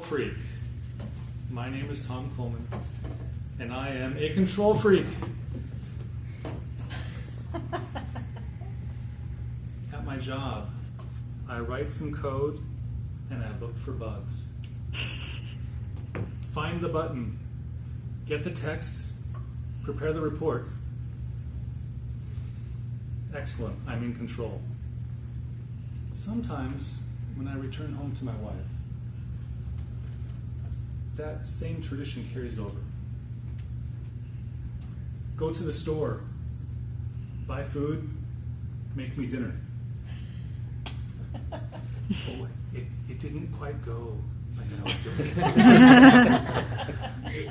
freak. My name is Tom Coleman, and I am a control freak. At my job, I write some code and I look for bugs. Find the button, get the text, prepare the report. Excellent, I'm in control. Sometimes, when I return home to my wife, that same tradition carries over. Go to the store, buy food, make me dinner. Oh, it didn't quite go like I know it did.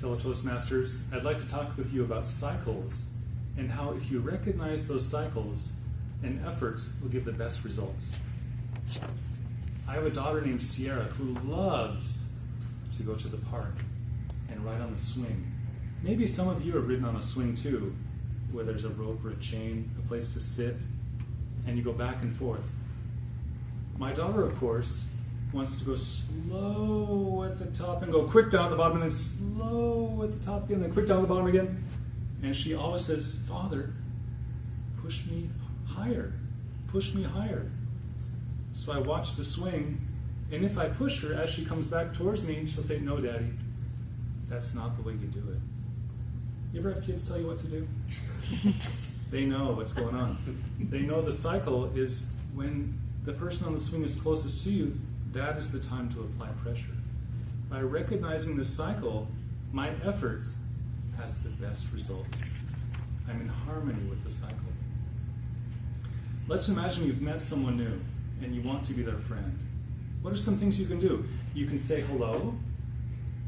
Fellow Toastmasters, I'd like to talk with you about cycles and how if you recognize those cycles, an effort will give the best results. I have a daughter named Sierra who loves to go to the park and ride on the swing. Maybe some of you have ridden on a swing too, where there's a rope or a chain, a place to sit, and you go back and forth. My daughter, of course, wants to go slow at the top and go quick down at the bottom and then slow at the top again, then quick down at the bottom again. And she always says, "Father, push me higher, push me higher." So I watch the swing, and if I push her as she comes back towards me, she'll say, "No, Daddy, that's not the way you do it." You ever have kids tell you what to do? They know what's going on. They know the cycle is when the person on the swing is closest to you, that is the time to apply pressure. By recognizing the cycle, my effort has the best result. I'm in harmony with the cycle. Let's imagine you've met someone new and you want to be their friend. What are some things you can do? You can say hello,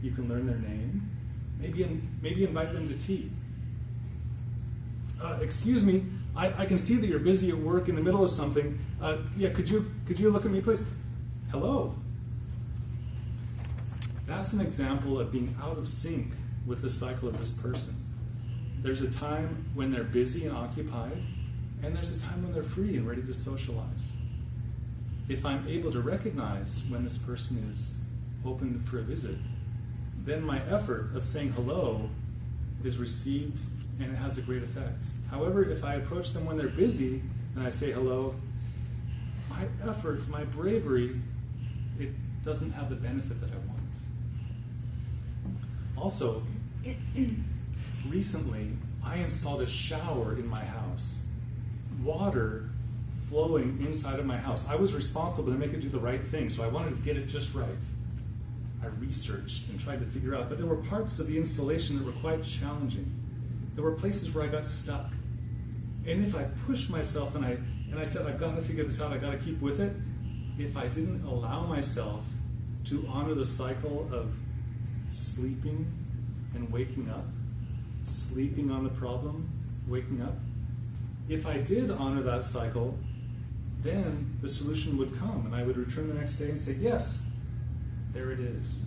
you can learn their name, maybe invite them to tea. Excuse me, I can see that you're busy at work in the middle of something. Could you look at me, please? Hello. That's an example of being out of sync with the cycle of this person. There's a time when they're busy and occupied, and there's a time when they're free and ready to socialize. If I'm able to recognize when this person is open for a visit, then my effort of saying hello is received and it has a great effect. However, if I approach them when they're busy and I say hello, my effort, my bravery, it doesn't have the benefit that I want. Also, recently, I installed a shower in my house. Water flowing inside of my house. I was responsible to make it do the right thing, so I wanted to get it just right. I researched and tried to figure out, but there were parts of the installation that were quite challenging. There were places where I got stuck. And if I pushed myself and I said, I've got to figure this out, I've got to keep with it, if I didn't allow myself to honor the cycle of sleeping and waking up, sleeping on the problem, waking up, if I did honor that cycle, then the solution would come and I would return the next day and say, yes, there it is.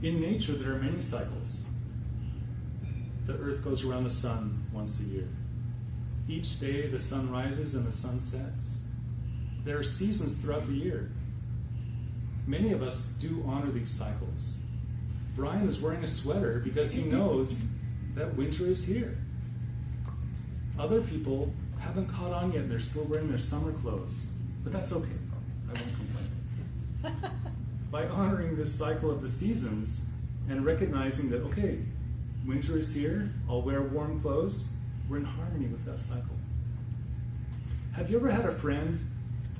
In nature, there are many cycles. The earth goes around the sun once a year. Each day, the sun rises and the sun sets. There are seasons throughout the year. Many of us do honor these cycles. Brian is wearing a sweater because he knows that winter is here. Other people haven't caught on yet and they're still wearing their summer clothes. But that's okay. I won't complain. By honoring this cycle of the seasons and recognizing that, okay, winter is here, I'll wear warm clothes, we're in harmony with that cycle. Have you ever had a friend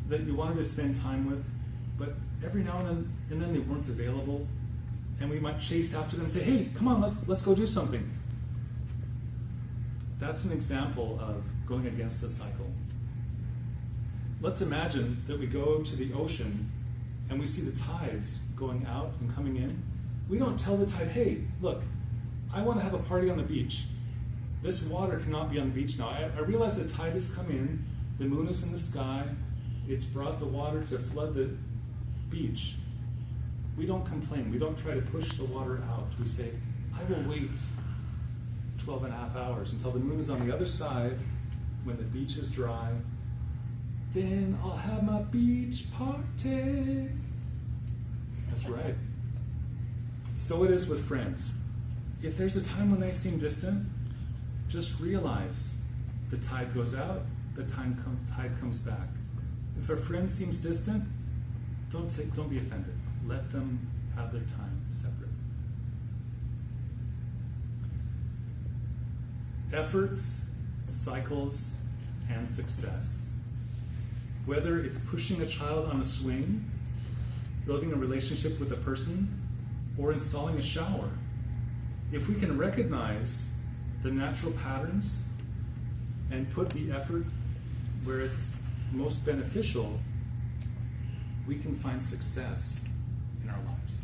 that you wanted to spend time with, but every now and then they weren't available, and we might chase after them and say, hey, come on, let's go do something. That's an example of going against the cycle. Let's imagine that we go to the ocean and we see the tides going out and coming in. We don't tell the tide, hey, look, I want to have a party on the beach. This water cannot be on the beach now. I realize the tide has come in, the moon is in the sky, it's brought the water to flood the beach. We don't complain. We don't try to push the water out. We say, I will wait 12 and a half hours until the moon is on the other side, when the beach is dry, then I'll have my beach party. That's right. So it is with friends. If there's a time when they seem distant, just realize the tide goes out, the tide comes back. If a friend seems distant, don't be offended. Let them have their time separate. Effort, cycles, and success. Whether it's pushing a child on a swing, building a relationship with a person, or installing a shower, if we can recognize the natural patterns and put the effort where it's most beneficial, we can find success in our lives.